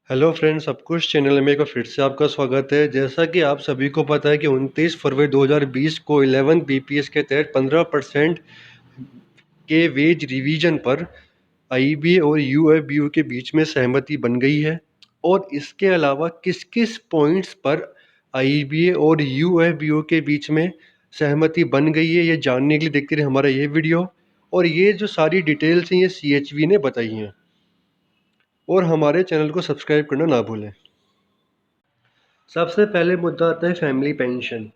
Hello friends, सब कुछ channel में एक बार फिर से आपका स्वागत है। जैसा कि आप सभी को पता है कि 29 फरवरी 2020 को 11 बीपीएस के तहत 15% के वेज रिवीजन पर आईबीए और यूएफबीयू के बीच में सहमति बन गई है। और इसके अलावा किस किस पॉइंट्स पर आईबीए और यूएफबीयू के बीच में सहमति बन गई है, ये जानने के लिए देखते रहिए हमारा ये वीडियो। और ये जो सारी डिटेल्स हैं ये सीएचवी ने बताई हैं। और हमारे चैनल को सब्सक्राइब करना ना भूलें। सबसे पहले मुद्दा आता है फैमिली पेंशन।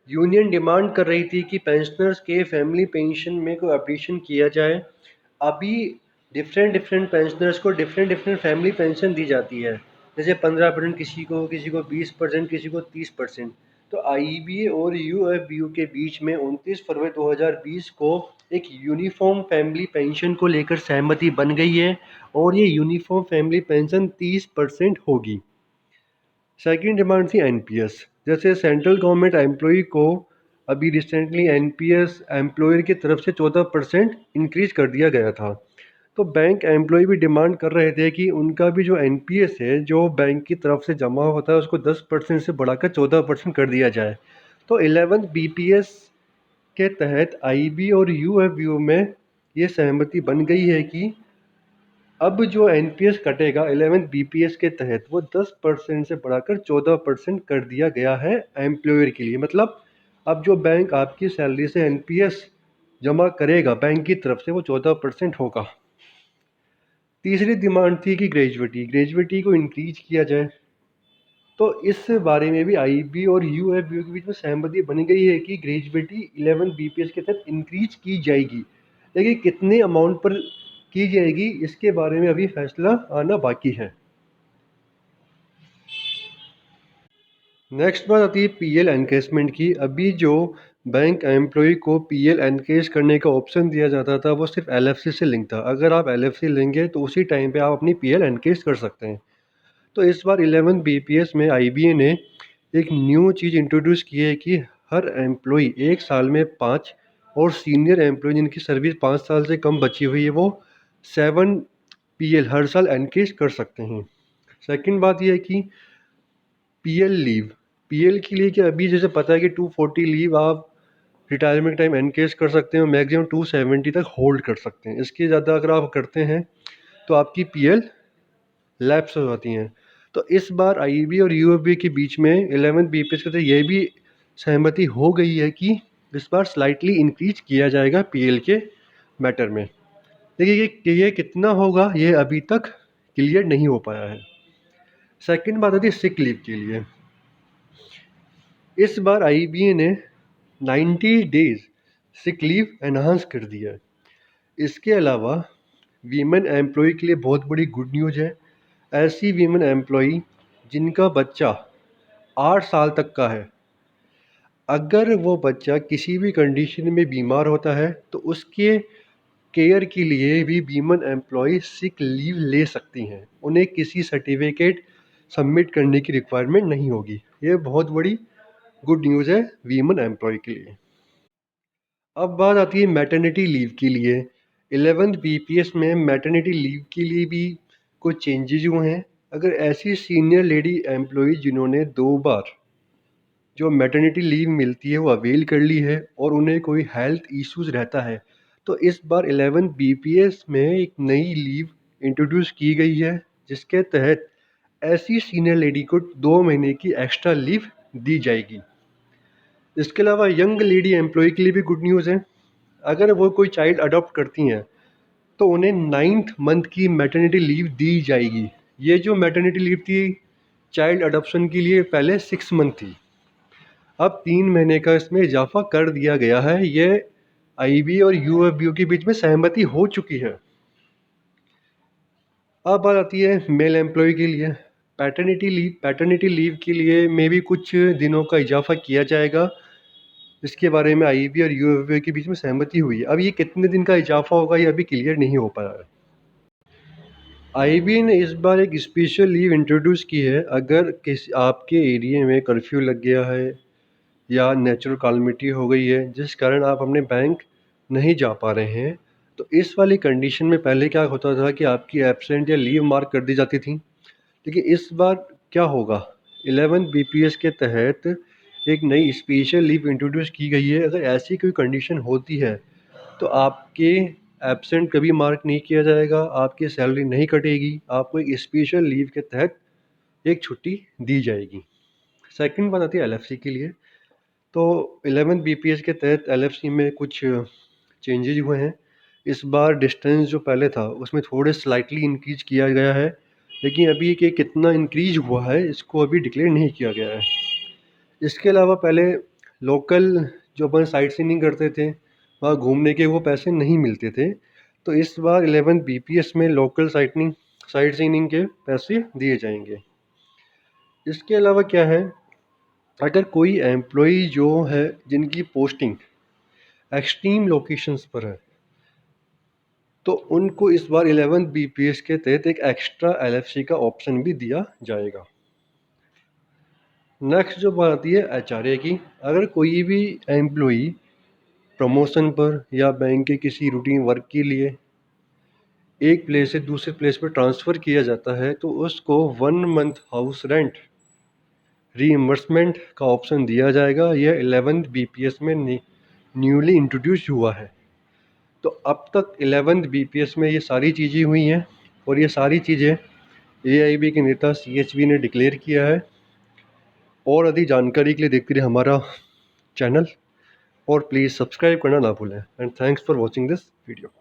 यूनियन डिमांड कर रही थी कि पेंशनर्स के फैमिली पेंशन में कोई अपडेशन किया जाए। अभी डिफरेंट पेंशनर्स को डिफरेंट फैमिली पेंशन दी जाती है, जैसे 15% किसी को 20%, किसी को 30%। तो आईबीए और यूएफबीयू के बीच में 29 फरवरी 2020 को एक यूनिफॉर्म फैमिली पेंशन को लेकर सहमति बन गई है और ये यूनिफॉर्म फैमिली पेंशन 30% होगी। सेकंड डिमांड थी एनपीएस। जैसे सेंट्रल गवर्नमेंट एम्प्लॉय को अभी रिसेंटली एनपीएस एम्प्लॉयर की तरफ से 14% इंक्रीज कर दिया गया था। तो बैंक एम्प्लॉय भी डिमांड कर रहे थे कि उनका भी जो एनपीएस है जो बैंक की तरफ से जमा होता है उसको 10% से बढ़ाकर 14% कर दिया जाए। तो 11 बीपीएस के तहत आईबी और यूएफबीयू में ये सहमति बन गई है कि अब जो एनपीएस कटेगा 11 बीपीएस के तहत वो 10% से बढ़ाकर 14% कर दिया गया है एम्प्लॉयर के लिए। मतलब अब जो बैंक आपकी सैलरी से एनपीएस जमा करेगा बैंक की तरफ से वो 14% होगा। तीसरी डिमांड थी कि ग्रेजुएटी को इंक्रीज किया जाए। तो इस बारे में भी आईबी और यूएफबीयू के बीच में सहमति बन गई है कि ग्रेजुएटी 11 बीपीएस के तहत इंक्रीज की जाएगी, लेकिन कितने अमाउंट पर की जाएगी इसके बारे में अभी फैसला आना बाकी है। नेक्स्ट बात आती है पीएल एनकेसमेंट की। अभी जो बैंक एम्प्लॉय को पीएल एनकेस करने का ऑप्शन दिया जाता था वो सिर्फ एलएफसी से लिंक था। अगर आप एलएफसी लेंगे तो उसी टाइम पे आप अपनी पीएल एनकेस कर सकते हैं। तो इस बार 11 बीपीएस में आईबीए ने एक न्यू चीज़ इंट्रोड्यूस की है कि हर एम्प्लॉय 1 साल में 5 और सीनियर एम्प्लॉय जिनकी सर्विस 5 साल से कम बची हुई है वो 7 पीएल हर साल एनकेस कर सकते हैं। सेकंड बात यह है कि पीएल के लिए कि अभी जैसे पता है कि 240 लीव आप रिटायरमेंट टाइम एनकेस कर सकते हैं और मैक्सिमम 270 तक होल्ड कर सकते हैं। इसके ज़्यादा अगर आप करते हैं तो आपकी पीएल लैप्स हो जाती हैं। तो इस बार आईबी और यूएफबी के बीच में 11 बीपीएस के तहत यह भी सहमति हो गई है कि इस बार स्लाइटली इंक्रीज किया जाएगा पीएल के मैटर में। देखिए ये कितना होगा ये अभी तक क्लियर नहीं हो पाया है। सेकंड बात आती है सिक लीव के लिए। इस बार आईबीए ने 90 डेज सिक लीव एनहांस कर दिया है। इसके अलावा वीमेन एम्प्लॉय के लिए बहुत बड़ी गुड न्यूज़ है। ऐसी वीमेन एम्प्लॉय जिनका बच्चा 8 साल तक का है, अगर वो बच्चा किसी भी कंडीशन में बीमार होता है तो उसके केयर के लिए भी वीमेन एम्प्लॉय सिक लीव ले सकती हैं। उन्हें किसी सर्टिफिकेट सबमिट करने की रिक्वायरमेंट नहीं होगी। ये बहुत बड़ी गुड न्यूज़ है वीमेन एम्प्लॉय के लिए। अब बात आती है मैटरनिटी लीव के लिए। 11th बीपीएस में मैटरनिटी लीव के लिए भी कुछ चेंजेज हुए हैं। अगर ऐसी सीनियर लेडी एम्प्लॉय जिन्होंने 2 बार जो मैटरनिटी लीव मिलती है वो अवेल कर ली है और उन्हें कोई हेल्थ इश्यूज रहता है, तो इस बार 11 बीपीएस में एक नई लीव इंट्रोड्यूस की गई है जिसके तहत ऐसी सीनियर लेडी को 2 महीने की एक्स्ट्रा लीव दी जाएगी। इसके अलावा यंग लेडी एम्प्लॉय के लिए भी गुड न्यूज़ है। अगर वो कोई चाइल्ड अडॉप्ट करती हैं तो उन्हें 9th मंथ की मैटरनिटी लीव दी जाएगी। ये जो मैटरनिटी लीव थी चाइल्ड अडॉप्शन के लिए पहले 6 मंथ थी, अब 3 महीने का इसमें इजाफा कर दिया गया है। ये आईबी और यूएफबीयू के बीच में सहमति हो चुकी है। अब बात आती है मेल एम्प्लॉय के लिए पैटर्निटी लीव के लिए में भी कुछ दिनों का इजाफा किया जाएगा। इसके बारे में आईबी और यूएफबीयू के बीच में सहमति हुई है। अब ये कितने दिन का इजाफा होगा ये अभी क्लियर नहीं हो पाया है। आईबी ने इस बार एक स्पेशल लीव इंट्रोड्यूस की है। अगर किसी आपके एरिया में कर्फ्यू लग गया है या नेचुरल कैलामिटी हो गई है जिस कारण आप अपने बैंक नहीं जा पा रहे हैं, तो इस वाली कंडीशन में पहले क्या होता था कि आपकी एब्सेंट या लीव मार्क कर दी जाती थी। देखिए इस बार क्या होगा, 11 बीपीएस के तहत एक नई स्पेशल लीव इंट्रोड्यूस की गई है। अगर ऐसी कोई कंडीशन होती है तो आपके एब्सेंट कभी मार्क नहीं किया जाएगा, आपकी सैलरी नहीं कटेगी, आपको एक स्पेशल लीव के तहत एक छुट्टी दी जाएगी। सेकंड बात आती है एलएफसी के लिए। तो 11 बीपीएस के तहत एलएफसी में कुछ चेंजेज हुए हैं। इस बार डिस्टेंस जो पहले था उसमें थोड़े स्लाइटली इंक्रीज किया गया है, लेकिन अभी कि कितना इंक्रीज हुआ है इसको अभी डिक्लेयर नहीं किया गया है। इसके अलावा पहले लोकल जो अपन साइट सीइंग करते थे वहाँ घूमने के वो पैसे नहीं मिलते थे, तो इस बार 11 बीपीएस में लोकल साइट सीइंग के पैसे दिए जाएंगे। इसके अलावा क्या है, अगर कोई एम्प्लॉई जो है जिनकी पोस्टिंग एक्सट्रीम लोकेशंस पर है तो उनको इस बार 11 बीपीएस के तहत एक एक्स्ट्रा एलएफसी का ऑप्शन भी दिया जाएगा। नेक्स्ट जो बात आती है एचआरए की। अगर कोई भी एम्प्लॉई प्रमोशन पर या बैंक के किसी रूटीन वर्क के लिए एक प्लेस से दूसरे प्लेस पर ट्रांसफ़र किया जाता है तो उसको 1 मंथ हाउस रेंट रीइंबर्समेंट का ऑप्शन दिया जाएगा। यह 11th बीपीएस में न्यूली इंट्रोड्यूस हुआ है। तो अब तक 11th बीपीएस में ये सारी चीज़ें हुई हैं और ये सारी चीज़ें एआईबी के नेता सीएचवी ने डिक्लेयर किया है। और अधिक जानकारी के लिए देखते रहिए हमारा चैनल और प्लीज़ सब्सक्राइब करना ना भूलें। And thanks for watching this video.